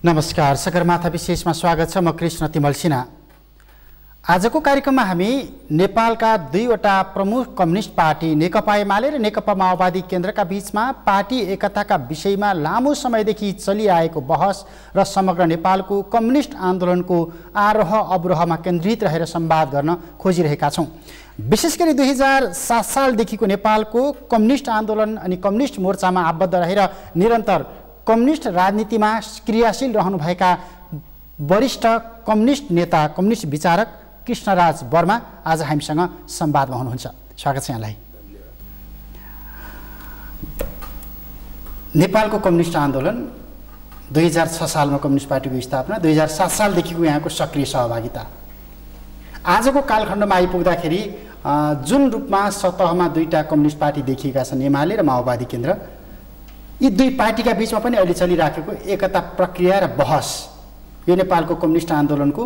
नमस्कार, सगरमाथा विशेषमा स्वागत छ। म कृष्ण तिमल सिन्हा। आजको कार्यक्रममा हामी नेपालका दुईवटा प्रमुख कम्युनिस्ट पार्टी नेकपा एमाले र नेकपा माओवादी केन्द्रका बीचमा पार्टी एकताका विषयमा लामो समयदेखि चलिआएको बहस र समग्र नेपालको कम्युनिस्ट आन्दोलनको आरोह अवरोहमा केन्द्रित रहेर संवाद गर्न खोजिरहेका छौँ। विशेष गरी 2007 सालदेखिको नेपालको कम्युनिस्ट आन्दोलन अनि कम्युनिस्ट मोर्चामा आबद्ध रहेर निरन्तर कम्युनिस्ट राजनीतिमा क्रियाशील रहनुभएका वरिष्ठ कम्युनिस्ट नेता, कम्युनिस्ट विचारक कृष्णराज वर्मा आज हामीसँग संवादमा हुनुहुन्छ। स्वागत छ यहाँलाई। नेपालको कम्युनिस्ट आन्दोलन 2006 सालमा कम्युनिस्ट पार्टीको स्थापना, 2007 सालदेखिको यहाँको सक्रिय सहभागिता, आजको कालखण्डमा आइपुग्दाखेरि जुन रूपमा सतहमा दुईटा कम्युनिस्ट पार्टी देखिएका छन्, एमाले र माओवादी केन्द्र, यी दुई पार्टीका बीचमा पनि अहिले चलिराखेको एकता प्रक्रिया र बहस यो नेपालको कम्युनिस्ट आन्दोलनको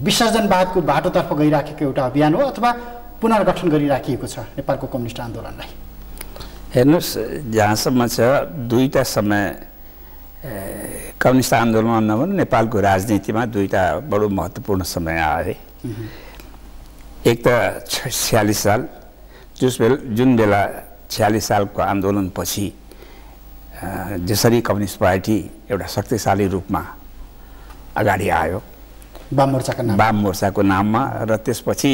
विसर्जनवादको बाटोतर्फ गइराखेको एउटा अभियान हो अथवा पुनर्गठन गरिराखिएको छ नेपालको कम्युनिस्ट आन्दोलनलाई? हेर्नुहोस्, जहाँसम्म छ दुईटा समय कम्युनिस्ट आन्दोलनमा नभनु नेपालको राजनीतिमा दुईटा बडो महत्त्वपूर्ण समय आए। एक त 46 साल, जुन बेला 46 सालको आन्दोलनपछि जसरी कम्युनिस्ट पार्टी एउटा शक्तिशाली रूपमा अगाडि आयो वाम मोर्चाको नाममा र त्यसपछि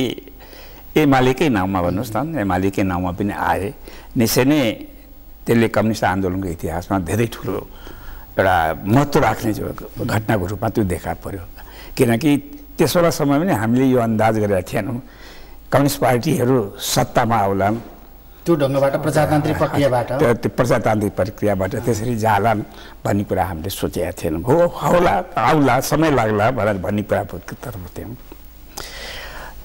एमालेकै नाममा भन्नुहोस् न, एमालेकै नाममा पनि आए। निश्चय नै त्यसले कम्युनिस्ट आन्दोलनको इतिहासमा धेरै ठुलो एउटा महत्त्व राख्ने घटनाको रूपमा त्यो देखा पर्यो। किनकि त्यसबेला समय पनि हामीले यो अन्दाज गरेका थिएनौँ कम्युनिस्ट पार्टीहरू सत्तामा आउलान्, त्यो ढङ्गबाट प्रजातान्त्रिक प्रक्रियाबाट त्यसरी जालान् भन्ने कुरा हामीले सोचेका थिएनौँ। हो आउला समय लाग्ला भनेर भन्ने कुराको तर्फ थियौँ।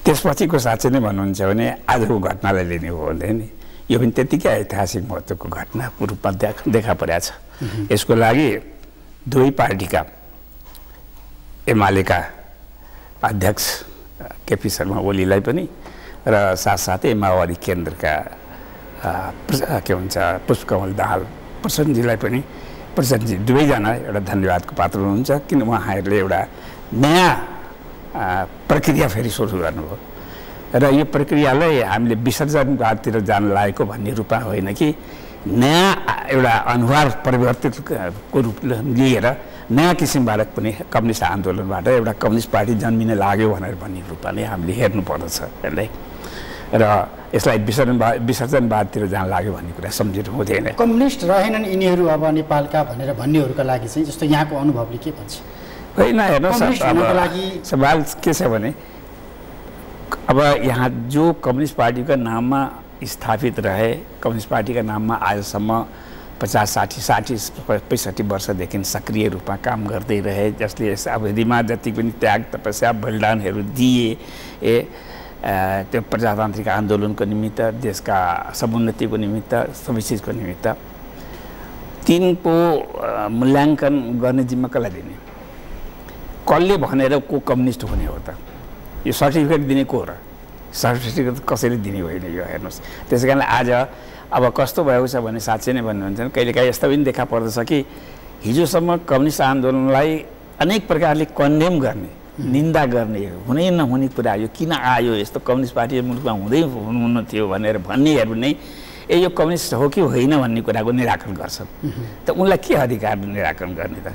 त्यसपछिको साँच्चै नै भन्नुहुन्छ भने आजको घटनालाई लिने हो भने नि यो पनि त्यत्तिकै ऐतिहासिक महत्त्वको घटनाको रूपमा देखा परेको छ। यसको लागि दुवै पार्टीका एमालेका अध्यक्ष केपी शर्मा ओलीलाई पनि र साथसाथै माओवादी केन्द्रका के भन्छ पुष्पकमल दाहाल प्रचण्डजीलाई पनि, प्रचण्डजी दुवैजना एउटा धन्यवादको पात्र हुनुहुन्छ। किन उहाँहरूले एउटा नयाँ प्रक्रिया फेरि सुरु गर्नुभयो र यो प्रक्रियालाई हामीले विसर्जनवादतिर जान लागेको भन्ने रूपमा होइन कि नयाँ एउटा अनुहार परिवर्तितको रूप लिएर नयाँ किसिमबाट पनि कम्युनिस्ट आन्दोलनबाट एउटा कम्युनिस्ट पार्टी जन्मिन लाग्यो भनेर भन्ने रूपमा नै हामीले हेर्नुपर्दछ यसलाई, र यसलाई विसर्जनवादतिर जान लाग्यो भन्ने कुरा सम्झिनु हुँदैन। कम्युनिस्ट रहेनन् यिनीहरू अब नेपालका भनेर भन्नेहरूका लागि चाहिँ जस्तो यहाँको अनुभवले के भन्छ? होइन, हेर्नुहोस्, सवाल के छ भने अब यहाँ जो कम्युनिस्ट पार्टीका नाममा स्थापित रहे, कम्युनिस्ट पार्टीका नाममा आजसम्म 65 वर्षदेखि सक्रिय रूपमा काम गर्दै रहे, जसले यस अवधिमा जति पनि त्याग तपस्या बलिदानहरू दिए त्यो प्रजातान्त्रिक आन्दोलनको निमित्त, देशका समुन्नतिको निमित्त, सबै चिजको निमित्त, तिनको मूल्याङ्कन गर्ने जिम्मा कसलाई दिने? कसले भनेर को कम्युनिस्ट हुने हो त? यो सर्टिफिकेट दिने को र? सर्टिफिकेट कसैले दिने होइन यो। हेर्नुहोस्, त्यसै कारणले आज अब कस्तो भएको छ भने साँच्चै नै भन्नुहुन्छ कहिलेकाहीँ यस्तो पनि देखा पर्दछ कि हिजोसम्म कम्युनिस्ट आन्दोलनलाई अनेक प्रकारले कन्डेम गर्ने, निन्दा गर्ने, हुनै नहुने कुरा, यो किन आयो, यस्तो कम्युनिस्ट पार्टी मुलुकमा हुनु थियो भनेर भन्नेहरू नै यो कम्युनिस्ट हो कि होइन भन्ने कुराको निराकरण गर्छन्। त उनलाई के अधिकार निराकरण गर्ने त?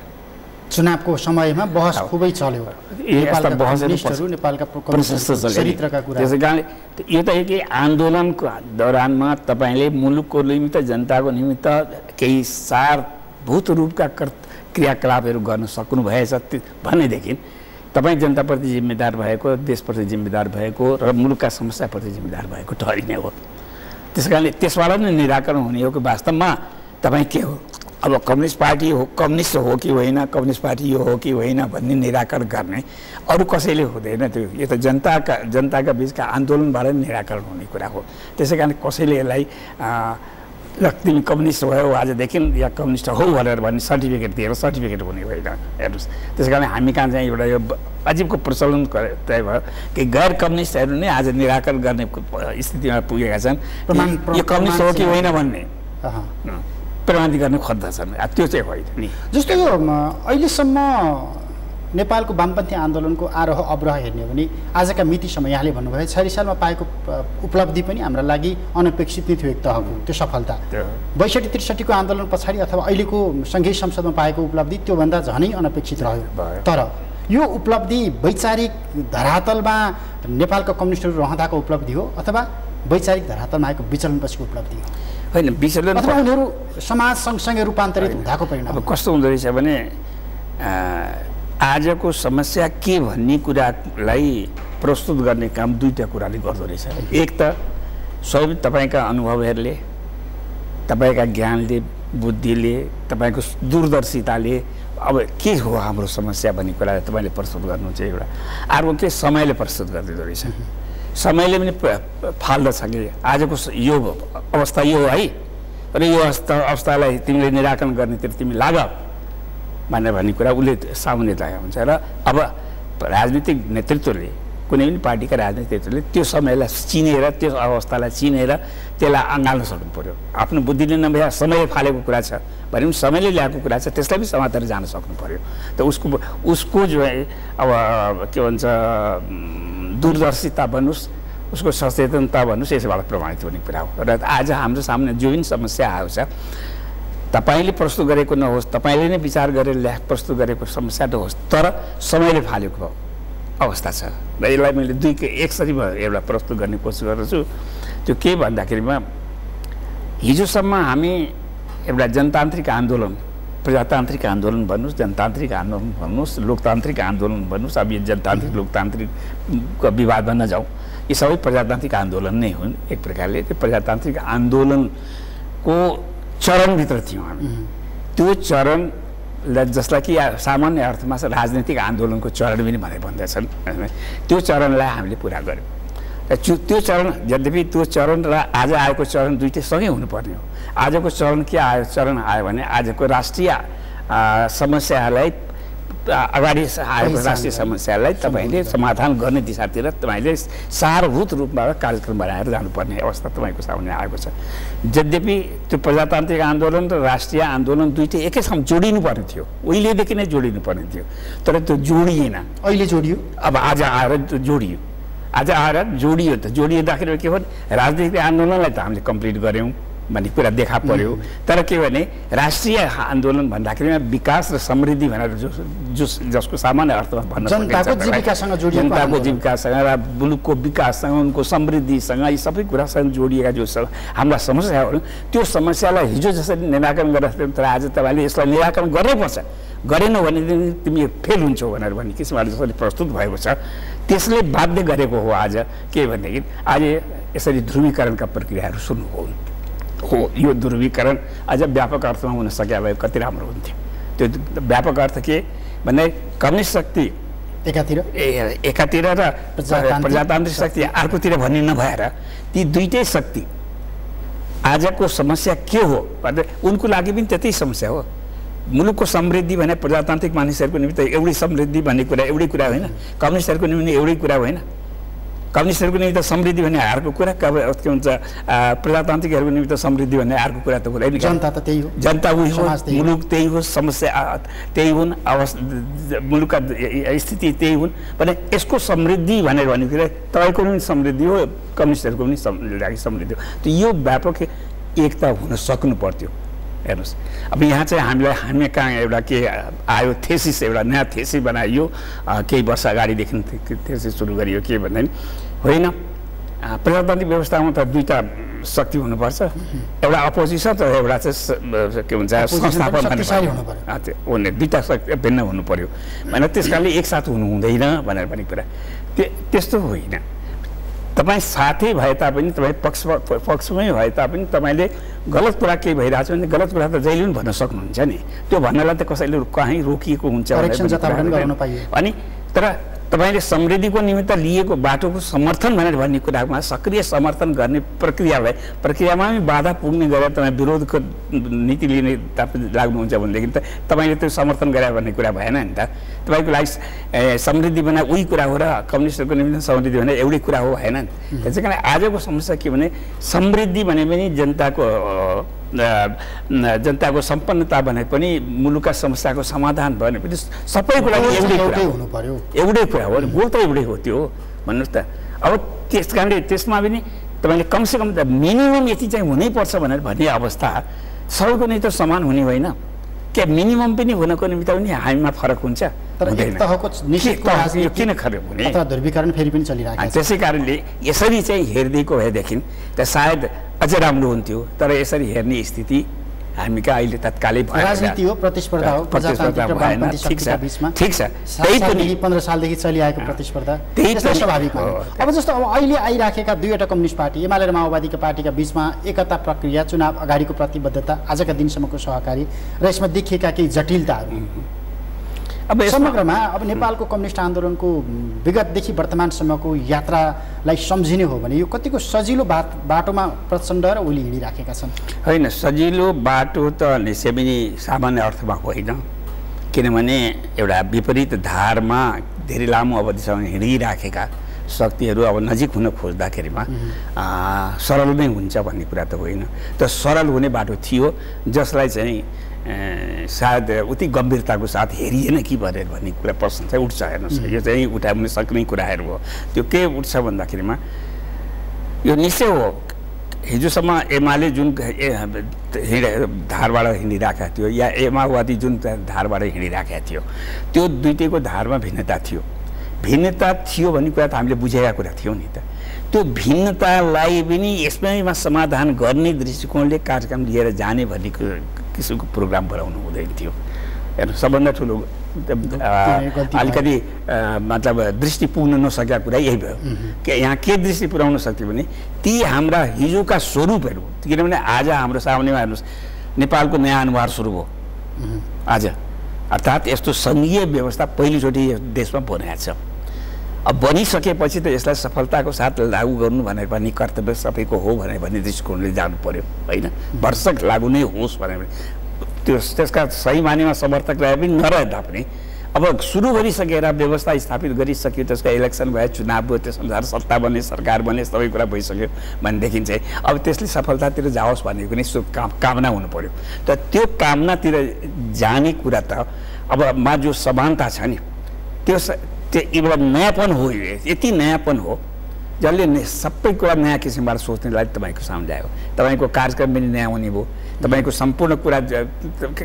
चुनावको समयमा बहस खुबै चल्यो, नेपालका चरित्रका कुरा। त्यसै कारणले यो त कि आन्दोलनको दौरानमा तपाईँले मुलुकको निमित्त, जनताको निमित्त केही सारभूत रूपका क्रियाकलापहरू गर्न सक्नुभएछ भनेदेखि तपाईँ जनताप्रति जिम्मेदार भएको, देशप्रति जिम्मेदार भएको र मुलुकका समस्याप्रति जिम्मेदार भएको ठहरिने हो। त्यस कारणले त्यसबाट नै निराकरण हुने हो कि वास्तवमा तपाईँ के हो, अब कम्युनिस्ट पार्टी हो, कम्युनिस्ट हो कि होइन, कम्युनिस्ट पार्टी यो हो कि होइन भन्ने निराकरण गर्ने अरू कसैले हुँदैन। त्यो यो त जनताका बिचका आन्दोलनबाट निराकरण हुने कुरा हो। त्यसै कारण कसैले यसलाई तिमी कम्युनिस्ट भयो आजदेखि या कम्युनिस्ट हो भनेर भन्ने सर्टिफिकेट दिएर सर्टिफिकेट हुने होइन। हेर्नुहोस्, त्यसै कारण हामी कहाँ चाहिँ एउटा यो अजीबको प्रचलन तय भयो कि गैर कम्युनिस्टहरू नै आज निराकरण गर्ने स्थितिमा पुगेका छन्। यो कम्युनिस्ट हो कि होइन भन्ने प्रमाणित गर्न खोज्दछन्। त्यो चाहिँ होइन नि। जस्तो यो अहिलेसम्म नेपालको वामपन्थी आन्दोलनको आरोह अवरोह हेर्ने हो भने आजका मितिसम्म यहाँले भन्नुभयो 46 सालमा पाएको उपलब्धि पनि हाम्रा लागि अनपेक्षित नै थियो एक तहको त्यो सफलता। 62-63 को आन्दोलन पछाडि अथवा अहिलेको सङ्घीय संसदमा पाएको उपलब्धि त्योभन्दा झनै अनपेक्षित रह्यो। तर यो उपलब्धि वैचारिक धरातलमा नेपालका कम्युनिस्टहरू रहँदाको उपलब्धि हो अथवा वैचारिक धरातलमा आएको विचलनपछिको उपलब्धि हो? होइन, विचलन अथवा उनीहरू समाज सँगसँगै रूपान्तरित हुँदाको परिणाम। अब कस्तो हुँदो रहेछ भने आजको समस्या के भन्ने कुरालाई प्रस्तुत गर्ने काम दुईटा कुराले गर्दो रहेछ। एक त स्वयं तपाईँका अनुभवहरूले, तपाईँका ज्ञानले, बुद्धिले, तपाईँको दूरदर्शिताले अब के हो हाम्रो समस्या भन्ने कुरालाई तपाईँले प्रस्तुत गर्नुहुन्छ एउटा। अर्को के समयले प्रस्तुत गरिदिँदो रहेछ। समयले पनि फाल्दछ कि आजको यो अवस्था यो हो है र यो अवस्थालाई तिमीले निराकरण गर्नेतिर तिमी लाग भनेर भन्ने कुरा उसले सामुन्ने लागेको हुन्छ। र अब राजनीतिक नेतृत्वले, कुनै पनि पार्टीका राजनीतिक नेतृत्वले त्यो समयलाई चिनेर, त्यो अवस्थालाई चिनेर त्यसलाई अँगाल्न सक्नु पर्यो। आफ्नो बुद्धिले नभए समयले फालेको कुरा छ भने पनि समयले ल्याएको कुरा छ, त्यसलाई पनि समातेर जान सक्नु पर्यो। त उसको जो अब के भन्छ दूरदर्शिता भन्नुहोस्, उसको सचेतनता भन्नुहोस्, यसबाट प्रमाणित हुने कुरा हो। र आज हाम्रो सामने जो पनि समस्या आएको छ, तपाईँले प्रस्तुत गरेको नहोस्, तपाईँले नै विचार गरेर प्रस्तुत गरेको समस्या नहोस्, तर समयले फालेको अवस्था छ। र यसलाई मैले एकसरीमा एउटा प्रस्तुत गर्ने कोसिस गर्छु। त्यो के भन्दाखेरिमा हिजोसम्म हामी एउटा जनतान्त्रिक आन्दोलन, प्रजातान्त्रिक आन्दोलन भन्नुहोस्, जनतान्त्रिक आन्दोलन भन्नुहोस्, लोकतान्त्रिक आन्दोलन भन्नुहोस्, अब यो जनतान्त्रिक लोकतान्त्रिकको विवादमा नजाउँ, यी सबै प्रजातान्त्रिक आन्दोलन नै हुन्। एक प्रकारले त्यो प्रजातान्त्रिक आन्दोलनको चरणभित्र थियौँ हामी। त्यो चरणलाई जसलाई कि सामान्य अर्थमा राजनीतिक आन्दोलनको चरण पनि भनेर भन्दछन्, त्यो चरणलाई हामीले पुरा गऱ्यौँ। त्यो चरण, यद्यपि त्यो चरण र आज आएको चरण दुइटै सँगै हुनुपर्ने हो। आजको चरण के आयो? चरण आयो भने आजको राष्ट्रिय समस्यालाई, अगाडि आएको राष्ट्रिय समस्यालाई तपाईँले समाधान गर्ने दिशातिर तपाईँले सारभूत रूपमा कार्यक्रम बनाएर जानुपर्ने अवस्था तपाईँको सामने आएको छ। यद्यपि त्यो प्रजातान्त्रिक आन्दोलन र राष्ट्रिय आन्दोलन दुइटै एकैसँग जोडिनु पर्ने थियो, उहिलेदेखि नै जोडिनु पर्ने थियो, तर त्यो जोडिएन। अहिले जोडियो, अब आज आएर जोडियो। आज आएर जोडियो। त जोडिँदाखेरि के हो, राजनीतिक आन्दोलनलाई त हामीले कम्प्लिट गऱ्यौँ भन्ने कुरा देखा पर्यो। तर के भने राष्ट्रिय आन्दोलन भन्दाखेरिमा विकास र समृद्धि भनेर जसको सामान्य अर्थमा भन्न सकिन्छ, जनताको जीविकासँग र मुलुकको विकाससँग, उनको समृद्धिसँग, यी सबै कुरासँग जोडिएका जो हाम्रा समस्याहरू, त्यो समस्यालाई हिजो जसरी निराकरण गरेर तर आज तपाईँले यसलाई निराकरण गर्नुपर्छ, गरेनौ भने तिमी फेल हुन्छौ भनेर भन्ने किसिमले जसरी प्रस्तुत भएको छ, त्यसले बाध्य गरेको हो आज के भनेदेखि आज यसरी ध्रुवीकरणका प्रक्रियाहरू सुरु हो। यो ध्रुवीकरण अझ व्यापक अर्थमा हुन सके भए कति राम्रो हुन्थ्यो। त्यो व्यापक अर्थ के भने कम्युनिस्ट शक्ति एकातिर र प्रजातान्त्रिक शक्ति अर्कोतिर भन्ने नभएर ती दुईटै शक्ति आजको समस्या के हो भन्दा उनको लागि पनि त्यतै समस्या हो। मुलुकको समृद्धि भने प्रजातान्त्रिक मानिसहरूको निमित्त एउटै समृद्धि भन्ने कुरा एउटै कुरा होइन, कम्युनिस्टहरूको निमित्त एउटै कुरा होइन। कम्युनिस्टहरूको निमित्त समृद्धि भन्ने अर्को कुरा, के भन्छ प्रजातान्त्रिकहरूको निमित्त समृद्धि भन्ने अर्को कुरा त हुँदैन। जनता त त्यही हो, जनता उही हो, मुलुक त्यही हो, समस्या त्यही हुन्, मुलुकका स्थिति त्यही हुन् भने यसको समृद्धि भनेर भन्ने कुरा तपाईँको पनि समृद्धि हो, कम्युनिस्टहरूको पनि लागि समृद्धि हो। त यो व्यापक एकता हुन सक्नु पर्थ्यो। हेर्नुहोस्, अब यहाँ चाहिँ हामी कहाँ एउटा के आयो, थेसिस, एउटा नयाँ थेसिस बनाइयो, केही वर्ष अगाडिदेखि थेसिस सुरु गरियो। के भन्दैन, होइन प्रजातान्त्रिक व्यवस्थामा त दुईवटा शक्ति हुनुपर्छ, एउटा अपोजिसन र एउटा चाहिँ के भन्छ संस्थापन हुने, दुईवटा शक्ति भिन्न हुनु पर्यो भनेर त्यस कारणले एकसाथ हुनु हुँदैन भनेर भन्ने कुरा त्यस्तो होइन। तपाईँ साथै भए तापनि, तपाईँ पक्षमै भए तापनि तपाईँले गलत कुरा केही भइरहेछ भने गलत कुरा त जहिले पनि भन्न सक्नुहुन्छ नि। त्यो भन्नलाई त कसैले कहीँ रोकिएको हुन्छ अनि तर तपाईँले समृद्धिको निमित्त लिएको बाटोको समर्थन भनेर भन्ने कुरामा सक्रिय समर्थन गर्ने प्रक्रियामा पनि बाधा पुग्ने गरेर तपाईँ विरोधको नीति लिने लाग्नुहुन्छ भनेदेखि त तपाईँले त्यो समर्थन गरे भन्ने कुरा भएन नि त। तपाईँको लागि समृद्धि भने उही कुरा हो र कम्युनिस्टहरूको निमित्त समृद्धि भने एउटै कुरा हो, भएन नि। त्यसै कारण आजको समस्या के भने समृद्धि भने पनि जनताको जनताको सम्पन्नता भने पनि मुलुकका समस्याको समाधान भने पनि सबै कुरा एउटै हुनु पर्यो, एउटै कुरा हो, गोल त एउटै हो त्यो भन्नुहोस् त। अब त्यस कारणले त्यसमा पनि तपाईँले कमसेकम त मिनिमम यति चाहिँ हुनैपर्छ भनेर भन्ने अवस्था सबैको नै त समान हुने होइन, के मिनिमम पनि हुनको निमित्त पनि हामीमा फरक हुन्छ। तर एक तहको निश्चित यो किन खराब हुने अथवा ध्रुवीकरण फेरि पनि चलिरहेको छ। त्यसै कारणले यसरी चाहिँ हेरिदिएको भएदेखि त सायद अझै राम्रो हुन्थ्यो, तर यसरी हेर्ने स्थिति हामीका अहिले तत्कालै भयो। राजनीति हो, प्रतिस्पर्धा हो, प्रजातान्त्रिक र वामपन्थी शक्तिका बीचमा ठिक छ, त्यही पनि 15 सालदेखि चलिआएको प्रतिस्पर्धा त्यसलाई स्वाभाविक हो। अब जस्तो अब अहिले आइराखेका दुईवटा कम्युनिस्ट पार्टी एमाले र माओवादीका पार्टीका बीचमा एकता प्रक्रिया, चुनाव अगाडिको प्रतिबद्धता, आजका दिनसम्मको सहकारी र यसमा देखिएका केही जटिलताहरू अब समग्रमा अब नेपालको कम्युनिस्ट आन्दोलनको विगतदेखि वर्तमानसम्मको यात्रालाई सम्झिने हो भने यो कतिको सजिलो बाटोमा प्रचण्ड र ओली हिँडिराखेका छन्? होइन, सजिलो बाटो त निश्चय पनि सामान्य अर्थमा होइन, किनभने एउटा विपरीत धारमा धेरै लामो अवधिसम्म हिँडिराखेका शक्तिहरू अब नजिक हुन खोज्दाखेरिमा सरल नै हुन्छ भन्ने कुरा त होइन। त सरल हुने बाटो थियो जसलाई चाहिँ सायद उति गम्भीरताको साथ हेरिएन कि भनेर भन्ने कुरा प्रश्न चाहिँ उठ्छ। हेर्नुहोस्, यो चाहिँ उठाउन सक्ने कुराहरू हो। त्यो के उठ्छ भन्दाखेरिमा यो निश्चय हो, हिजोसम्म एमाले जुन धारबाट हिँडिरहेका थियो या माओवादी जुन धारबाट हिँडिरहेका थियो, त्यो दुईटैको धारमा भिन्नता थियो। भिन्नता थियो भन्ने कुरा त हामीले बुझेका कुरा थियो नि त। त्यो भिन्नतालाई पनि यसैमा समाधान गर्ने दृष्टिकोणले कार्यक्रम लिएर जाने भन्ने किसिमको प्रोग्राम बनाउनु हुँदैन थियो। हेर्नु, सबभन्दा ठुलो अलिकति मतलब दृष्टि पुग्न नसकेका कुरा यही भयो कि यहाँ के दृष्टि पुर्याउन सक्थ्यो भने ती हाम्रा हिजोका स्वरूपहरू, किनभने आज हाम्रो सामनेमा हेर्नुहोस् नेपालको नयाँ अनुहार सुरु भयो आज, अर्थात् यस्तो सङ्घीय व्यवस्था पहिलोचोटि देशमा बनाएको छ। अब बनिसकेपछि त यसलाई सफलताको साथ लागू गर्नु भनेर पनि कर्तव्य सबैको हो भनेर भन्ने दृष्टिकोणले जानु पर्यो होइन, भरसक लागू नै होस् भनेर। त्यो त्यसका सही मानेमा समर्थक रहे पनि नरहँदा पनि अब सुरु गरिसकेर व्यवस्था स्थापित गरिसक्यो, त्यसको इलेक्सन भयो, चुनाव भयो, त्यसअनुसार सत्ता बने, सरकार बने, सबै कुरा भइसक्यो भनेदेखि चाहिँ अब त्यसले सफलतातिर जाओस् भन्ने पनि कामना हुनु पर्यो। त त्यो कामनातिर जाने कुरा त अब मा जो समानता छ नि त्यो एउटा नयाँपन हो, यति नयाँपन हो जसले सबै कुरा नयाँ किसिमबाट सोच्नेलाई तपाईँको सामने ल्यायो। तपाईँको कार्यक्रम पनि नयाँ हुने भयो, तपाईँको सम्पूर्ण कुरा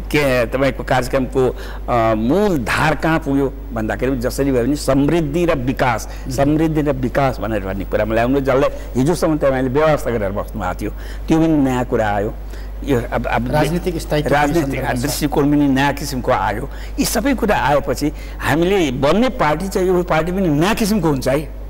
के तपाईँको कार्यक्रमको मूल धार कहाँ पुग्यो भन्दाखेरि जसरी भयो भने समृद्धि र विकास भनेर भन्ने कुरामा ल्याउनु, जसलाई हिजोसम्म तपाईँले व्यवस्था गरेर बस्नु भएको थियो त्यो पनि नयाँ कुरा आयो। यो अब राजनीतिक दृष्टिकोण पनि नयाँ किसिमको आयो। यी सबै कुरा आएपछि हामीले बन्ने पार्टी चाहिँ यो पार्टी पनि नयाँ किसिमको हुन्छ है,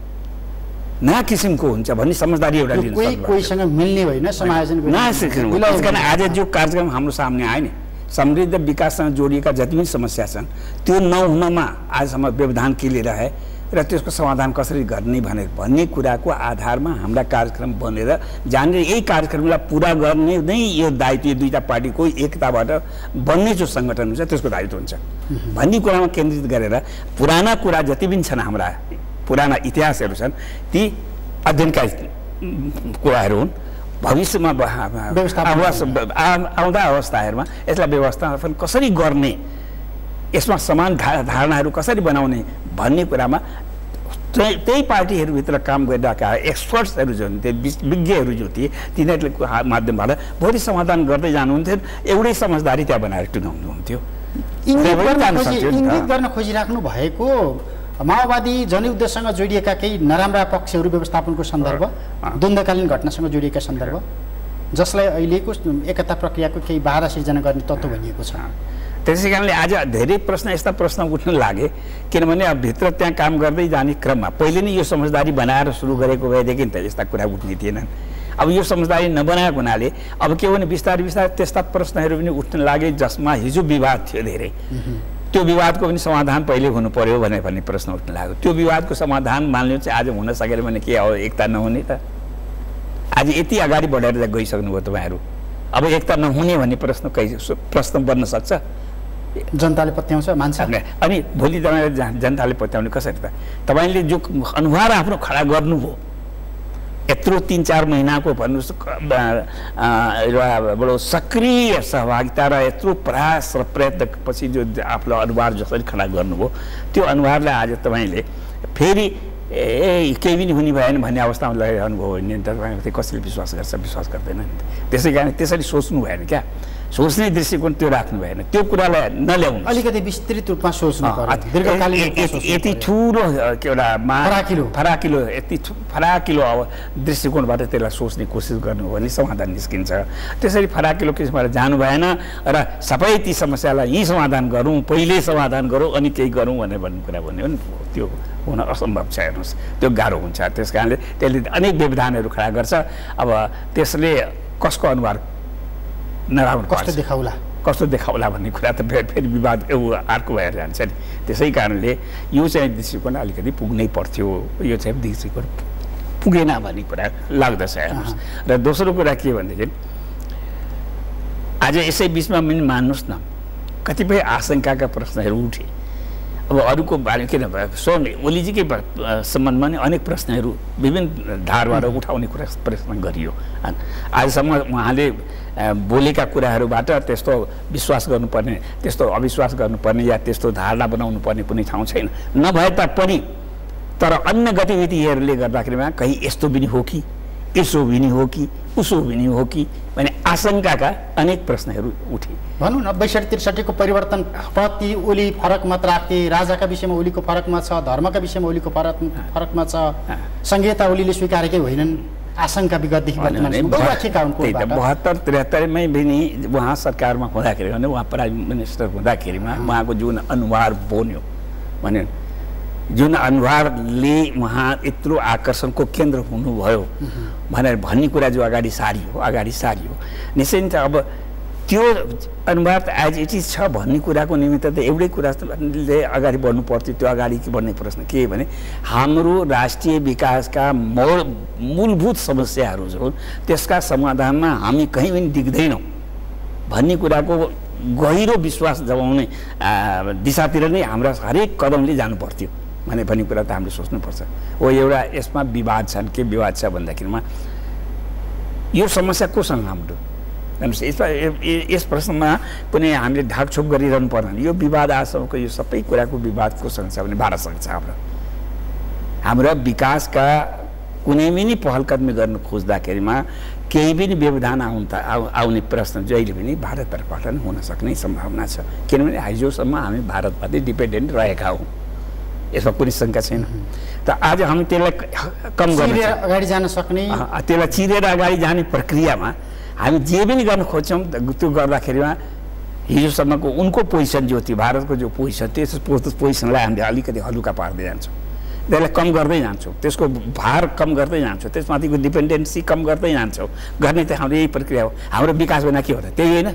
नयाँ किसिमको हुन्छ भन्ने समझदारी एउटा लिनु सक्छ। कोहीसँग मिल्ने होइन, समायोजन नयाँ किसिमको। त्यसकारण आज जो कार्यक्रम हाम्रो सामने आयो नि, समृद्ध विकाससँग जोडिएका जति पनि समस्या छन् त्यो नहुनमा आजसम्म व्यवधान के लिएर है र त्यसको समाधान कसरी गर्ने भन्ने कुराको आधारमा हाम्रा कार्यक्रम बनेर जाने, यही कार्यक्रमलाई पुरा गर्ने नै यो दायित्व यो दुईटा पार्टीको एकताबाट बन्ने जो सङ्गठन हुन्छ त्यसको दायित्व हुन्छ भन्ने कुरामा केन्द्रित गरेर पुराना कुरा जति पनि छन्, हाम्रा पुराना इतिहासहरू छन्, ती अध्ययनका कुराहरू हुन्। भविष्यमा आउँदा अवस्थाहरूमा यसलाई व्यवस्थापन कसरी गर्ने, यसमा समान धारणाहरू कसरी बनाउने भन्ने कुरामा त्यही पार्टीहरूभित्र काम गरिरहेका एक्सपर्ट्सहरू जो हुन्थे, विज्ञहरू जो थिए, तिनीहरूको माध्यमबाट भोलि समाधान गर्दै जानुहुन्थ्यो। एउटै समझदारी त्यहाँ बनाएर टुङ्गाउनुहुन्थ्यो। इङ्गित गर्न खोजिराख्नु भएको माओवादी जनयुद्धसँग जोडिएका केही नराम्रा पक्षहरू व्यवस्थापनको सन्दर्भ, द्वन्द्वकालीन घटनासँग जोडिएका सन्दर्भ, जसलाई अहिलेको एकता प्रक्रियाको केही बाधा सिर्जना गर्ने तत्त्व भनिएको छ। त्यसै कारणले आज धेरै प्रश्न यस्ता प्रश्न उठ्न लागे, किनभने अब भित्र त्यहाँ काम गर्दै जाने क्रममा पहिले नै यो समझदारी बनाएर सुरु गरेको भएदेखि त यस्ता कुरा उठ्ने थिएनन्। अब यो समझदारी नबनाएको हुनाले अब के भने बिस्तारै त्यस्ता प्रश्नहरू पनि उठ्न लागे जसमा हिजो विवाद थियो धेरै, त्यो विवादको पनि समाधान पहिले हुनु पर्यो भन्ने प्रश्न उठ्न लाग्यो। त्यो विवादको समाधान मान्नु चाहिँ आज हुन सकेन भने के हो, एकता नहुने त? आज यति अगाडि बढेर गइसक्नुभयो तपाईँहरू, अब एकता नहुने भन्ने प्रश्न बन्न सक्छ? जनताले पत्याउँछ, मान्छ। अनि भोलि तपाईँले जनताले पत्याउने कसरी त? तपाईँले जो अनुहार आफ्नो खडा गर्नुभयो यत्रो 3-4 महिनाको भन्नुहोस् एउटा बडो सक्रिय सहभागिता र यत्रो प्रयास र प्रयत्नपछि जो आफ्नो अनुहार जसरी खडा गर्नुभयो त्यो अनुहारलाई आज तपाईँले फेरि केही पनि हुने भएन भन्ने अवस्थामा लगाइरहनु भयो भने तपाईँ कसैले विश्वास गर्छ विश्वास गर्दैन नि त्यसै कारण त्यसरी सोच्नु भएन क्या सोच्ने दृष्टिकोण त्यो राख्नु भएन त्यो कुरालाई नल्याउनु अलिकति विस्तृत रूपमा सोच्नु पर्यो दीर्घकालीन यति ठुलो एउटा फराकिलो यति फराकिलो दृष्टिकोणबाट त्यसलाई सोच्ने कोसिस गर्नु हो भने समाधान निस्किन्छ त्यसरी फराकिलो किसिमबाट जानु भएन र सबै ती समस्यालाई यहीँ समाधान गरौँ पहिल्यै समाधान गरौँ अनि केही गरौँ भन्ने कुरा भन्यो भने त्यो हुन असम्भव छ हेर्नुहोस् त्यो गाह्रो हुन्छ त्यस कारणले त्यसले अनेक व्यवधानहरू खडा गर्छ अब त्यसले कसको अनुहार नराम्रो कस्तो देखाउला भन्ने कुरा त फेरि विवाद अर्को भएर जान्छ नि त्यसै कारणले यो चाहिँ दृष्टिकोण अलिकति पुग्नै पर्थ्यो यो चाहिँ दृष्टिकोण पुगेन भन्ने कुरा लाग्दछ हेर्नुहोस् र दोस्रो कुरा के भनेदेखि आज यसै बिचमा पनि मान्नुहोस् न कतिपय आशंकाका प्रश्नहरू उठे अब अरूको बारे किन स्वयं ओलीजीकै सम्बन्धमा नि अनेक प्रश्नहरू विभिन्न धारबाट उठाउने प्रश्न गरियो आजसम्म उहाँले बोलेका कुराहरूबाट त्यस्तो विश्वास गर्नुपर्ने त्यस्तो अविश्वास गर्नुपर्ने या त्यस्तो धारणा बनाउनु पर्ने कुनै ठाउँ छैन नभए तापनि तर अन्य गतिविधिहरूले गर्दाखेरिमा कहीँ यस्तो पनि हो कि यसो पनि हो कि उसो पनि हो कि भन्ने आशंकाका अनेक प्रश्नहरू उठे भनौँ न 62-63 को परिवर्तन प्रति ओली फरक मत राख्थे राजाका विषयमा ओलीको फरक मत छ धर्मका विषयमा ओलीको फरक मत छ संहिता ओलीले स्वीकारेकै होइनन् आशंका विगतदेखि वर्तमानसम्म 72-73 मै पनि उहाँ सरकारमा हुँदाखेरि भने उहाँ प्राइम मिनिस्टर हुँदाखेरिमा उहाँको जुन अनुहार बन्यो भने जुन अनुहारले उहाँ यत्रो आकर्षणको केन्द्र हुनुभयो भनेर भन्ने कुरा जो अगाडि सारियो निश्चय नै अब त्यो अनुहार त एज इट इज छ भन्ने कुराको निमित्त त एउटै कुराले अगाडि बढ्नु पर्थ्यो त्यो अगाडि बढ्ने प्रश्न के भने हाम्रो राष्ट्रिय विकासका मूलभूत समस्याहरू जो त्यसका समाधानमा हामी कहीँ पनि दिग्दैनौँ भन्ने कुराको गहिरो विश्वास जगाउने दिशातिर नै हाम्रा हरेक कदमले जानु पर्थ्यो भन्ने कुरा त हामीले सोच्नुपर्छ हो एउटा यसमा विवाद छन् के विवाद छ भन्दाखेरिमा यो समस्या कोसँग हाम्रो हेर्नुहोस् यस प्रश्नमा पनि हामीले ढाकछोप गरिरहनु पर्दैन यो विवाद आजसम्मको यो सबै कुराको विवाद कोसँग छ भने भारतसँग छ हाम्रो विकासका कुनै पनि पहल कदमी गर्न खोज्दाखेरिमा केही पनि व्यवधान आउने प्रश्न जहिले पनि भारततर्फबाट हुन सक्ने सम्भावना छ किनभने हिजोसम्म हामी भारतमाथि डिपेन्डेन्ट रहेका हौँ यसमा कुनै शङ्का छैन त आज हामी त्यसलाई कम गर्न अगाडि जान सक्ने त्यसलाई चिरेर अगाडि जाने प्रक्रियामा हामी जे पनि गर्न खोज्छौँ त्यो गर्दाखेरिमा हिजोसम्मको उनको पोजिसन जो थियो भारतको जो पोजिसन त्यस पोजिसनलाई हामीले अलिकति हलुका पार्दै जान्छौँ त्यसलाई कम गर्दै जान्छौँ त्यसको भार कम गर्दै जान्छौँ त्यसमाथिको डिपेन्डेन्सी कम गर्दै जान्छौँ गर्ने त हाम्रो यही प्रक्रिया हो हाम्रो विकास बिना के हो त त्यही होइन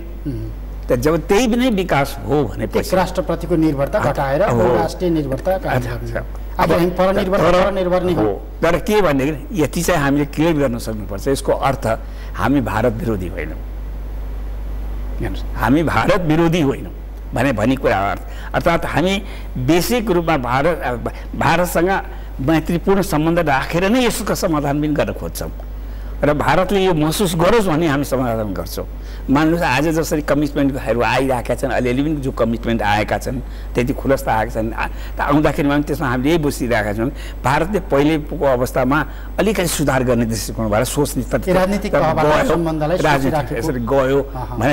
त जब त्यही पनि विकास हो भने एक राष्ट्रप्रतिको निर्भरता घटाएर बहुराष्ट्रिय निर्भरता अब हामी परनिर्भर नै हो तर के भनेदेखि यति चाहिँ हामीले क्लियर गर्न सक्नुपर्छ यसको अर्थ हामी भारत विरोधी होइनौँ हामी भारत विरोधी होइनौँ भन्ने कुरा अर्थात् हामी बेसिक रूपमा भारतसँग मैत्रीपूर्ण सम्बन्ध राखेर नै यसको समाधान पनि गर्न खोज्छौँ र भारतले यो महसुस गरोस् भन्ने हामी समाधान गर्छौँ मान्नुहोस् आज जसरी कमिटमेन्टहरू आइरहेका छन् अलिअलि पनि जो कमिटमेन्ट आएका छन् त्यति खुलस्त आएका छन् आउँदाखेरिमा पनि त्यसमा हामीले यही बुझिरहेका छौँ भारतले पहिलेको अवस्थामा अलिकति सुधार गर्ने दृष्टिकोणबाट सोच्ने यसरी गयो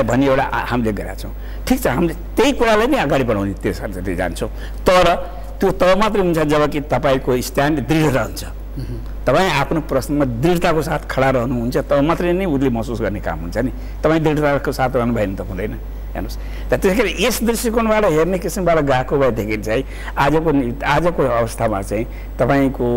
भन्ने एउटा हामीले गरेका छौँ ठिक छ हामीले त्यही कुरालाई नै अगाडि बढाउने त्यसरी जान्छौँ तर त्यो तब मात्रै हुन्छ जब कि तपाईँको स्ट्यान्ड दृढ रहन्छ तपाईँ आफ्नो प्रश्नमा दृढताको साथ खडा रहनुहुन्छ तब मात्रै नै उसले महसुस गर्ने काम हुन्छ नि तपाईँ दृढताको साथ रहनु भयो भने त हुँदैन हेर्नुहोस् त त्यसैले यस दृष्टिकोणबाट हेर्ने किसिमबाट गएको भएदेखि चाहिँ आजको अवस्थामा चाहिँ तपाईँको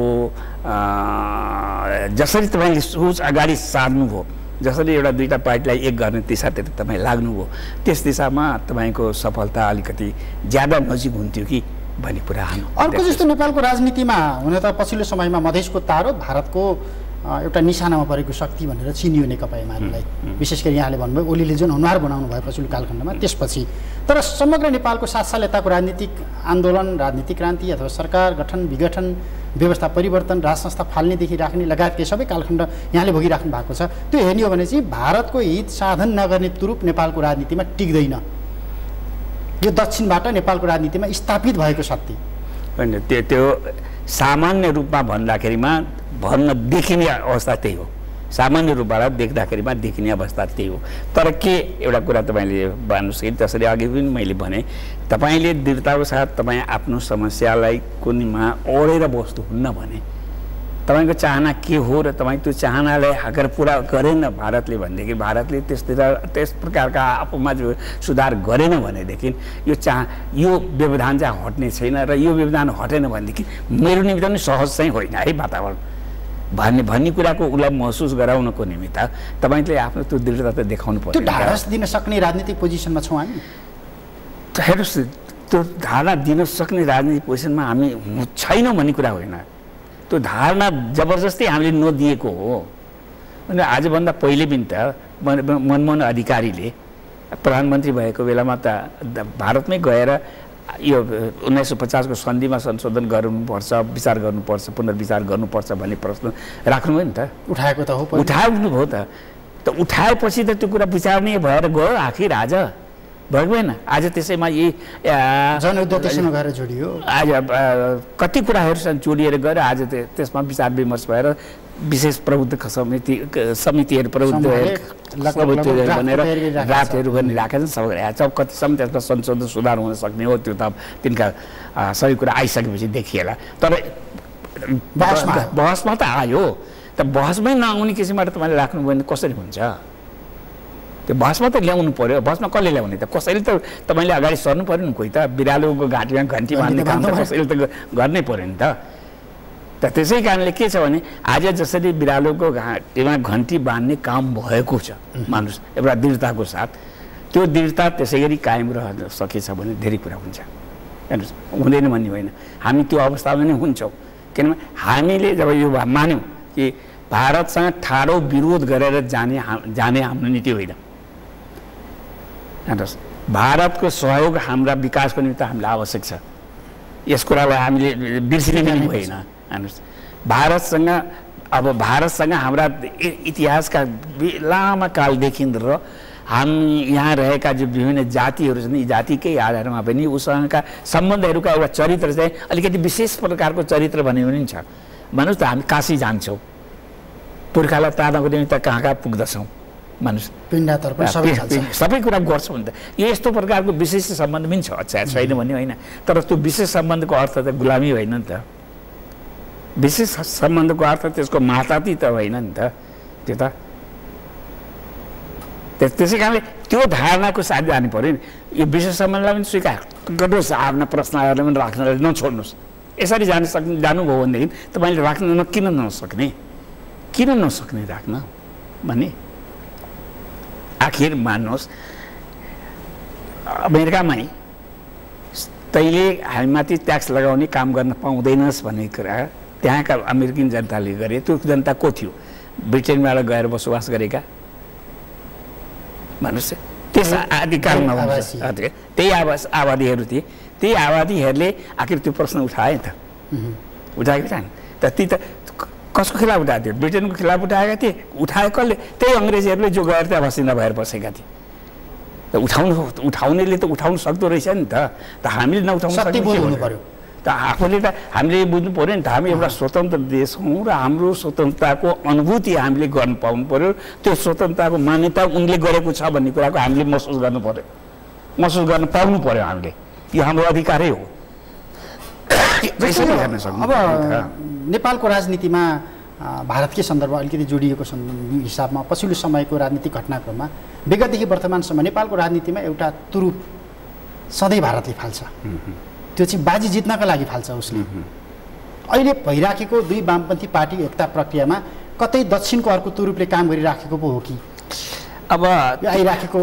जसरी तपाईँले सोच अगाडि सार्नुभयो जसरी एउटा दुईटा पार्टीलाई एक गर्ने दिशातिर तपाईँ लाग्नुभयो त्यस दिशामा तपाईँको सफलता अलिकति ज्यादा नजिक हुन्थ्यो कि भन्ने कुरा अर्को जस्तो नेपालको राजनीतिमा हुन त पछिल्लो समयमा मधेसको तारो भारतको एउटा निशानामा परेको शक्ति भनेर चिनियो नेकपा एमालेलाई विशेष गरी यहाँले भन्नुभयो ओलीले जुन अनुहार बनाउनु भयो पछिल्लो कालखण्डमा त्यसपछि तर समग्र नेपालको 7 साल यताको राजनीतिक आन्दोलन राजनीतिक क्रान्ति अथवा सरकार गठन विघटन व्यवस्था परिवर्तन, राज संस्था फाल्नेदेखि राख्ने लगायतका सबै कालखण्ड यहाँले भोगिराख्नु भएको छ। त्यो हेर्ने हो भने चाहिँ भारतको हित साधन नगर्ने तुरुप नेपालको राजनीतिमा टिक्दैन। यो दक्षिणबाट नेपालको राजनीतिमा स्थापित भएको सत्य होइन। त्यो सामान्य रूपमा भन्दाखेरिमा भन्न देखिने अवस्था त्यही हो। सामान्य रूपबाट देख्दाखेरिमा देखिने अवस्था त्यही हो। तर के एउटा कुरा तपाईँले भन्नुहोस् कि जसरी अघि पनि मैले भने, तपाईँले दृढताको साथ तपाईँ आफ्नो समस्यालाई कुनैमा ओढेर बस्नुहुन्न भने तपाईँको चाहना के हो र तपाईँ त्यो चाहनालाई अगर पुरा गरेन भारतले भनेदेखि, भारतले त्यस प्रकारका आफूमा जो सुधार गरेन भनेदेखि यो व्यवधान चाहिँ हट्ने छैन। र यो व्यवधान हटेन भनेदेखि मेरो निमित्त पनि सहज चाहिँ होइन है वातावरण भन्ने कुराको उसलाई महसुस गराउनको निमित्त तपाईँले आफ्नो त्यो दृढता त देखाउनु पर्छ। त्यो ढाडस दिन सक्ने राजनीतिक पोजिसनमा छौँ हामी। हेर्नुहोस्, त्यो धारणा दिन सक्ने राजनीतिक पोजिसनमा हामी छैनौँ भन्ने कुरा होइन। त्यो धारणा जबरजस्ती हामीले नदिएको हो। अनि आजभन्दा पहिले पनि त मनमोहन अधिकारीले प्रधानमन्त्री भएको बेलामा त भारतमै गएर यो 1950 को सन्धिमा संशोधन गर्नुपर्छ, विचार गर्नुपर्छ, पुनर्विचार गर्नुपर्छ भन्ने प्रश्न राख्नुभयो नि त। उठाएको त हो, उठाउनु भयो त। उठाएपछि त त्यो कुरा विचारणीय भएर गयो आखिर आज भएको भएन। आज त्यसैमा यी जनउद्योगसँग गएर जोडियो। आज कति कुराहरूसँग जोडिएर गएर आज त्यसमा विचार विमर्श भएर विशेष प्रबुद्ध समितिहरू भनेर रातहरू पनि राखेका छन्। कतिसम्म त्यसमा संशोधन सुधार हुन सक्ने हो त्यो त तिनका सबै कुरा आइसकेपछि देखिएला। तर बहसमा त आयो। त बहसमै नआउने किसिमबाट तपाईँले राख्नुभयो भने कसरी हुन्छ? त्यो बहसमा त ल्याउनु पर्यो। बहसमा कसले ल्याउने त? कसैले त तपाईँले अगाडि सर्नु पर्यो नि। कोही त बिरालोको घाँटीमा घन्टी बाँध्ने काम त कसैले त गर्नै पर्यो नि त। त्यसै कारणले के छ भने आज जसरी बिरालोको घाँटीमा घन्टी बाँध्ने काम भएको छ मानुस एउटा दृढताको साथ, त्यो दृढता त्यसै गरी कायम रहन सकेछ भने धेरै कुरा हुन्छ। हेर्नुहोस्, हुँदैन भन्ने होइन, हामी त्यो अवस्थामा नै हुन्छौँ। किनभने हामीले जब यो मान्यौँ कि भारतसँग ठाडो विरोध गरेर जाने हाम्रो नीति होइन। हेर्नुहोस्, भारतको सहयोग हाम्रा विकासको निमित्त हामीलाई आवश्यक छ। यस कुरालाई हामीले बिर्सिने पनि होइन। हेर्नुहोस्, भारतसँग हाम्रा इतिहासका लामा कालदेखि र हामी यहाँ रहेका जो विभिन्न जातिहरू छन्, यी जातिकै आधारमा पनि उसँगका सम्बन्धहरूका एउटा चरित्र चाहिँ अलिकति विशेष प्रकारको चरित्र भन्ने पनि छ। भन्नुहोस् त, हामी काशी जान्छौँ, पुर्खालाई तार्नको निमित्त कहाँ कहाँ पुग्दछौँ, भन्नुहोस्, सबै कुरा गर्छौँ नि त। यस्तो प्रकारको विशेष सम्बन्ध पनि छ। छैन भन्ने होइन, तर त्यो विशेष सम्बन्धको अर्थ त गुलामी होइन नि त। विशेष सम्बन्धको अर्थ त्यसको माताती त होइन नि त। त्यो त त्यसै कारणले त्यो धारणाको साथ जानु पऱ्यो नि। यो विशेष सम्बन्धलाई पनि स्वीकार गर्नुहोस्, आफ्ना प्रश्नहरूलाई पनि राख्नलाई नछोड्नुहोस्। यसरी जानुभयो भनेदेखि तपाईँले राख्न किन नसक्ने राख्न भने आखिर मान्नुहोस्, अमेरिकामै तैँले हामीमाथि ट्याक्स लगाउने काम गर्न पाउँदैनस् भन्ने कुरा त्यहाँका अमेरिकन जनताले गरे। त्यो जनता को थियो? ब्रिटेनबाट गएर बसोबास गरेका भन्नुहोस्। त्यस आदिकालमा त्यही आबादीहरू थिए। त्यही आबादीहरूले आखिर त्यो प्रश्न उठाए त, उठाएको थिएन त। ती त कसको खिलाफ उठाएको थियो? ब्रिटेनको खिलाफ उठाएका थिए। उठाए कसले? त्यही अङ्ग्रेजहरूले जो गएर त्यहाँ बसिन्दा भएर बसेका थिए। त उठाउनेले त उठाउनु सक्दो रहेछ नि त। हामीले नउठाउनु सक्नु पर्यो त। आफूले त हामीले बुझ्नु पऱ्यो नि त। हामी एउटा स्वतन्त्र देश हौँ र हाम्रो स्वतन्त्रताको अनुभूति हामीले गर्नु पाउनु पऱ्यो। त्यो स्वतन्त्रताको मान्यता उनले गरेको छ भन्ने कुराको हामीले महसुस गर्नु पऱ्यो, महसुस गर्न पाउनु पऱ्यो। हामीले यो हाम्रो अधिकारै हो। अब नेपालको राजनीतिमा भारतकै सन्दर्भमा अलिकति जोडिएको हिसाबमा पछिल्लो समयको राजनीतिक घटनाक्रममा विगतदेखि वर्तमानसम्म नेपालको राजनीतिमा एउटा तुरुप सधैँ भारतले फाल्छ। त्यो चाहिँ बाजी जित्नका लागि फाल्छ उसले। अहिले भइराखेको दुई वामपन्थी पार्टी एकता प्रक्रियामा कतै दक्षिणको अर्को तुरुपले काम गरिराखेको पो हो कि? अब आइराखेको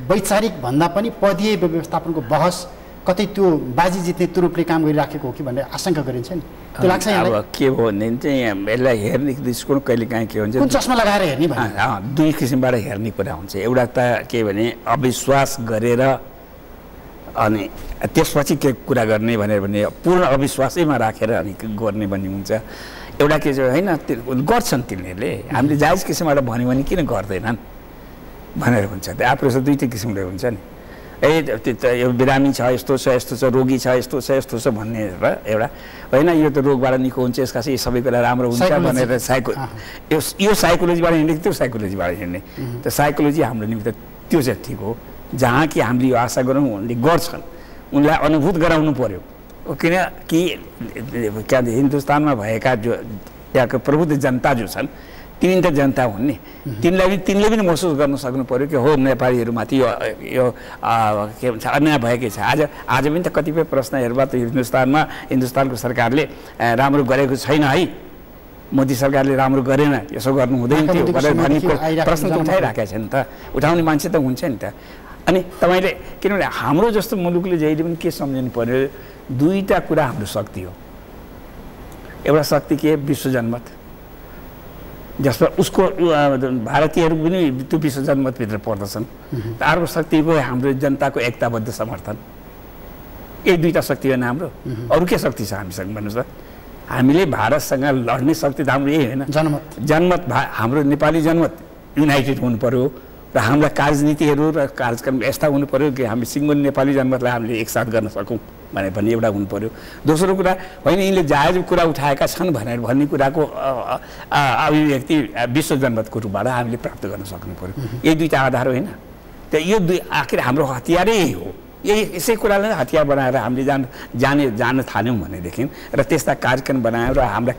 वैचारिक भन्दा पनि पदीय व्यवस्थापनको बहस कतै त्यो बाजी जित्ने तुरुपले काम गरिराखेको हो कि भन्ने आशंका गरिन्छ नि। त्यो लाग्छ यहाँलाई? अब के हो भने चाहिँ यसलाई हेर्ने दृष्टिकोण कहिले काहीँ के हुन्छ, कुन चस्मा लगाएर हेर्ने भने दुई किसिमबाट हेर्ने कुरा हुन्छ। एउटा त के भने अविश्वास गरेर अनि त्यसपछि के कुरा गर्ने भनेर भने पूर्ण अविश्वासैमा राखेर अनि गर्ने भन्ने हुन्छ। एउटा के चाहिँ होइन गर्छन् तिनीहरूले, हामीले जायज किसिमबाट भन्यो भने किन गर्दैनन् भनेर हुन्छ। त्यो आक्रोश दुईटै किसिमले हुन्छ नि, यो बिरामी छ, यस्तो छ, यस्तो छ, रोगी छ, यस्तो छ, यस्तो छ भन्ने एउटा होइन, यो त रोगबाट निको हुन्छ, यसका चाहिँ सबै कुरा राम्रो हुन्छ भनेर यो साइकोलोजीबाट हिँड्ने, त्यो साइकोलोजीबाट हिँड्ने। त्यो साइकोलोजी हाम्रो निमित्त त्यो चाहिँ ठिक हो, जहाँ कि हामीले यो आशा गरौँ उनले गर्छन्, उनलाई अनुभूत गराउनु पर्यो। किनकि क्या हिन्दुस्तानमा भएका जो त्यहाँको प्रबुद्ध जनता जो छन् तिनी त जनता हुन् नि, तिनले पनि महसुस गर्न सक्नु पर्यो कि हो नेपालीहरूमाथि यो के भन्छ अन्याय भएकै छ। आज पनि त कतिपय प्रश्नहरूमा त हिन्दुस्तानको सरकारले राम्रो गरेको छैन है, मोदी सरकारले राम्रो गरेन, यसो गर्नु हुँदैन थियो भनेर भन्ने प्रश्न त उठाइराखेका छ नि त, उठाउने मान्छे त हुन्छ नि त। अनि तपाईँले किनभने हाम्रो जस्तो मुलुकले जहिले पनि के सम्झनु पर्यो, दुईवटा कुरा हाम्रो शक्ति हो। एउटा शक्ति के विश्व जनमत, जसमा उसको भारतीयहरू पनि त्यो विश्व जनमतभित्र पर्दछन्। अर्को शक्ति हो हाम्रो जनताको एकताबद्ध समर्थन। यही दुईवटा शक्ति होइन हाम्रो, अरू के शक्ति छ हामीसँग भन्नुहोस् त? हामीले भारतसँग लड्ने शक्ति त हाम्रो यही होइन, जनमत हाम्रो नेपाली जनमत युनाइटेड हुनु पर्यो र हाम्रा कार्यनीतिहरू र कार्यक्रम यस्ता हुनु पर्यो कि हामी सिङ्गो नेपाली जनमतलाई हामीले एकसाथ गर्न सकौँ भने भन्ने एउटा हुनु पर्यो। दोस्रो कुरा होइन यिनले जायज कुरा उठाएका छन् भनेर भन्ने कुराको अभिव्यक्ति विश्व जनमतको रूपबाट हामीले प्राप्त गर्न सक्नु पर्यो। यही दुईवटा आधार होइन त, यो दुई आखिर हाम्रो हतियारै यही हो। यही यसै कुरालाई हतियार बनाएर हामीले जान थाल्यौँ भनेदेखि र त्यस्ता कार्यक्रम बनायौँ र हाम्रा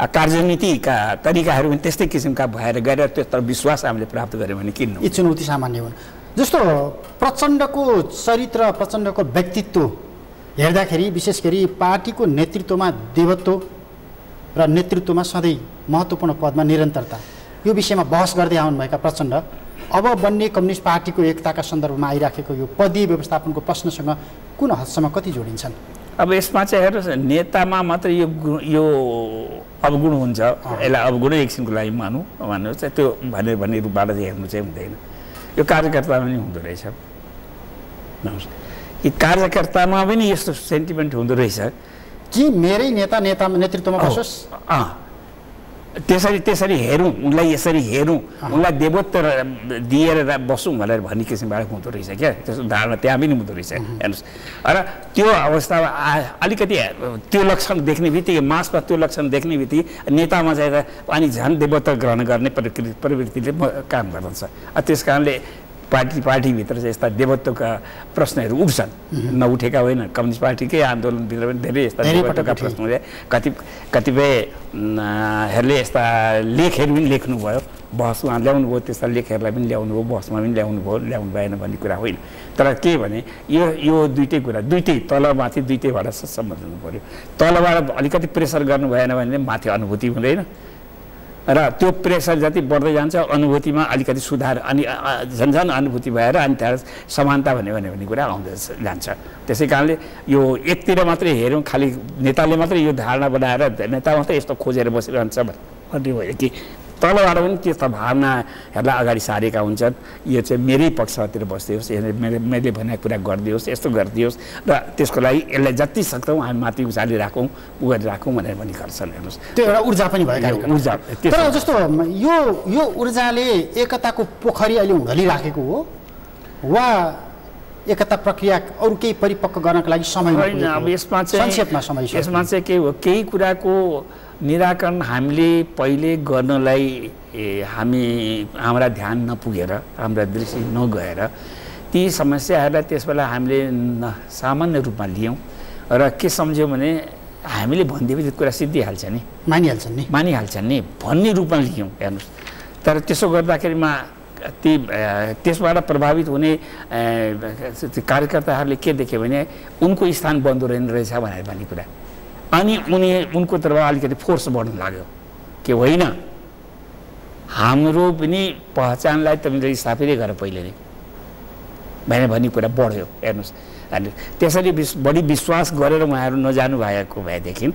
कार्यनीतिका तरिकाहरू पनि त्यस्तै किसिमका भएर गएर त्यस्तो विश्वास हामीले प्राप्त गऱ्यौँ भने किन यी चुनौती सामान्य हुन्। जस्तो प्रचण्डको चरित्र, प्रचण्डको व्यक्तित्व हेर्दाखेरि विशेष गरी पार्टीको नेतृत्वमा देवत्व र नेतृत्वमा सधैँ महत्त्वपूर्ण पदमा निरन्तरता, यो विषयमा बहस गर्दै आउनुभएका प्रचण्ड अब बन्ने कम्युनिस्ट पार्टीको एकताका सन्दर्भमा आइराखेको यो पदीय व्यवस्थापनको प्रश्नसँग कुन हदसम्म कति जोडिन्छन्? अब यसमा चाहिँ हेर्नुहोस्, नेतामा मात्र यो अवगुण हुन्छ, यसलाई अवगुणै एकछिनको लागि भन्नुहोस् त्यो भन्ने रूपबाट हेर्नु चाहिँ हुँदैन। यो कार्यकर्तामा पनि हुँदो रहेछ, कि कार्यकर्तामा पनि यस्तो सेन्टिमेन्ट हुँदो रहेछ कि मेरै नेतृत्वमा बसोस्, त्यसरी हेरौँ, उनलाई यसरी हेरौँ, उनलाई देवत्व दिएर बसौँ भनेर भन्ने किसिमबाट हुँदो रहेछ क्या। त्यस्तो धारणा त्यहाँ पनि हुँदो रहेछ हेर्नुहोस्। र त्यो अवस्थामा अलिकति त्यो लक्षण देख्ने बित्तिकै, मासमा त्यो लक्षण देख्ने बित्तिकै नेतामा चाहिँ अनि झन् देवत्व ग्रहण गर्ने प्रवृत्तिले काम गर्दछ। त्यस कारणले पार्टीभित्र चाहिँ यस्ता देवत्वका प्रश्नहरू उठ्छन्, नउठेका होइन। कम्युनिस्ट पार्टीकै आन्दोलनभित्र पनि धेरै यस्ता देवत्वका प्रश्नहरू, कतिपयहरूले यस्ता लेखहरू पनि लेख्नुभयो, बहसमा ल्याउनु भयो, त्यस्ता लेखहरूलाई पनि ल्याउनु भयो, बहसमा पनि ल्याउनु भएन भन्ने कुरा होइन। तर के भने यो दुइटै कुरा, दुइटै तलमाथि दुइटैबाट सम्बन्ध हुनु पऱ्यो। तलबाट अलिकति प्रेसर गर्नु भएन भने माथि अनुभूति हुँदैन, र त्यो प्रेसर जति बढ्दै जान्छ अनुभूतिमा अलिकति सुधार, अनि झन्झन अनुभूति भएर अनि त्यहाँ समानता भन्ने कुरा आउँदै जान्छ। त्यसै कारणले यो एकतिर मात्रै हेरौँ, खालि नेताले मात्रै यो धारणा बनाएर नेता मात्रै यस्तो खोजेर बसिरहन्छ भन्ने भयो कि तलबाट पनि त्यस्ता भावनाहरूलाई अगाडि सारेका हुन्छन्। यो चाहिँ मेरै पक्षतिर बस्दियोस्, मैले भनेको कुरा गरिदियोस्, यस्तो गरिदियोस्, र त्यसको लागि यसलाई जति सक्छौँ हामी माथि उचालिराखौँ, गरिराखौँ भनेर पनि गर्छन्। हेर्नुहोस्, त्यो एउटा ऊर्जा पनि भएको ऊर्जा। तर जस्तो यो ऊर्जाले एकताको पोखरी अहिले उघलिराखेको हो वा एकता प्रक्रिया अरू केही परिपक्व गर्नको लागि समय होइन? अब यसमा चाहिँ के हो, केही कुराको निराकरण हामीले पहिले गर्नलाई हाम्रा ध्यान नपुगेर, हाम्रा दृष्टि नगएर ती समस्याहरूलाई त्यसबेला हामीले सामान्य रूपमा लियौँ र के सम्झ्यौँ भने हामीले भनिदिएपछि कुरा सिद्धिहाल्छ नि, मानिहाल्छन् नि भन्ने रूपमा लियौँ। हेर्नुहोस्, तर त्यसो गर्दाखेरिमा त्यसबाट प्रभावित हुने कार्यकर्ताहरूले के देख्यो भने उनको स्थान बन्द रहेछ भनेर भन्ने कुरा, अनि उनको तर्फ अलिकति फोर्स बढ्न लाग्यो कि होइन हाम्रो पनि पहिचानलाई तपाईँले स्थापित गर पहिले नै भनेर भन्ने कुरा बढ्यो। हेर्नुहोस्, त्यसरी बढी विश्वास गरेर उहाँहरू नजानु भएको भएदेखि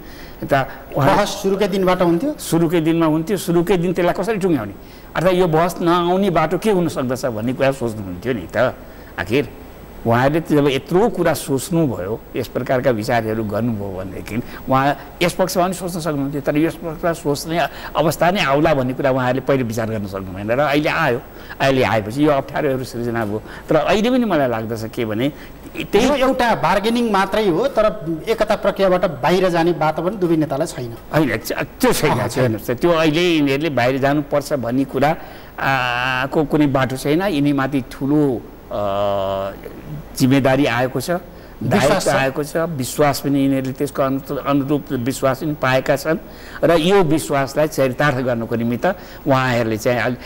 त बहस सुरुकै दिनबाट हुन्थ्यो, सुरुकै दिनमा हुन्थ्यो, सुरुकै दिन त्यसलाई कसरी टुङ्ग्याउने, अर्थात् यो बहस नआउने बाटो के हुन सक्दछ भन्ने कुरा सोच्नुहुन्थ्यो नि त। आखिर उहाँले जब यत्रो कुरा सोच्नुभयो, यस प्रकारका विचारहरू गर्नुभयो भनेदेखि उहाँ यस पक्षमा पनि सोच्न सक्नुहुन्थ्यो, तर यस पक्षमा सोच्ने अवस्था नै आउला भन्ने कुरा उहाँहरूले पहिले विचार गर्न सक्नुभएन र अहिले आयो। अहिले आएपछि यो अप्ठ्यारोहरू सृजना भयो। तर अहिले पनि मलाई लाग्दछ के भने त्यही एउटा बार्गेनिङ मात्रै हो, तर एकता प्रक्रियाबाट बाहिर जाने वातावरण दुवै नेतालाई छैन। होइन, त्यो छैन। हेर्नुहोस्, त्यो अहिले यिनीहरूले बाहिर जानुपर्छ भन्ने कुरा को कुनै बाटो छैन। यिनीमाथि ठुलो जिम्मेदारी आएको छ, दायित्व आएको छ, विश्वास पनि यिनीहरूले त्यसको अनुरूप विश्वास पनि पाएका छन् र यो विश्वासलाई चरितार्थ गर्नको निमित्त उहाँहरूले चाहिँ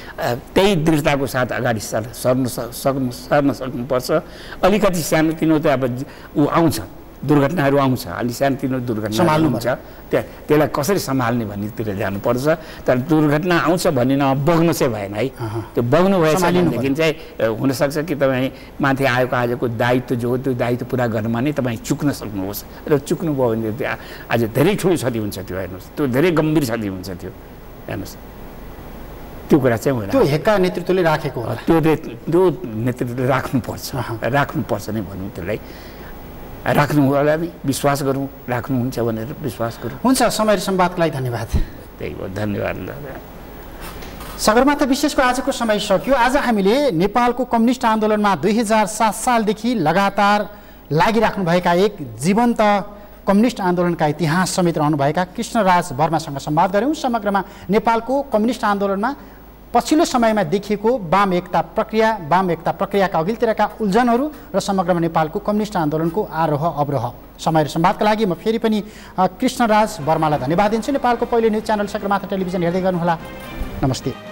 त्यही दृढताको साथ अगाडि सर्न सक्नुपर्छ। अलिकति सानोतिनो त अब ऊ आउँछ, दुर्घटनाहरू आउँछ, अलि सानोतिनो दुर्घटना हुन्छ, त्यसलाई कसरी सम्हाल्ने भन्नेतिर जानुपर्छ। तर दुर्घटना आउँछ भन्ने बग्नु चाहिँ भएन है। त्यो बग्नु भएछ भनेदेखि चाहिँ हुनसक्छ कि तपाईँ माथि आएको आजको दायित्व जो हो त्यो दायित्व पुरा गर्नमा नै तपाईँ चुक्न सक्नुहोस् र चुक्नुभयो भने आज धेरै ठुलो क्षति हुन्छ। त्यो हेर्नुहोस्, त्यो धेरै गम्भीर क्षति हुन्छ। त्यो हेर्नुहोस्, त्यो कुरा चाहिँ होइन, त्यो हेक्का नेतृत्वले राखेको होला। त्यो नेतृत्वले राख्नुपर्छ नै भनौँ, त्यसलाई राख्नु होला नि, विश्वास गरौँ, राख्नुहुन्छ भनेर विश्वास गरौँ। हुन्छ, समय र संवादको लागि धन्यवाद। त्यही हो, धन्यवाद। सगरमाथा विशेषको आजको समय सक्यो। आज हामीले नेपालको कम्युनिस्ट आन्दोलनमा 2007 सालदेखि लगातार लागिराख्नुभएका एक जीवन्त कम्युनिस्ट आन्दोलनका इतिहास समेत रहनुभएका कृष्णराज वर्मासँग संवाद गऱ्यौँ। समग्रमा नेपालको कम्युनिस्ट आन्दोलनमा पछिल्लो समयमा देखिएको वाम एकता प्रक्रियाका अघिल्तिरका उल्झनहरू र समग्रमा नेपालको कम्युनिस्ट आन्दोलनको आरोह अवरोह। समय र संवादका लागि म फेरि पनि कृष्णराज वर्मालाई धन्यवाद दिन्छु। नेपालको पहिलो न्युज च्यानल सगरमाथा टेलिभिजन हेर्दै गर्नुहोला। नमस्ते।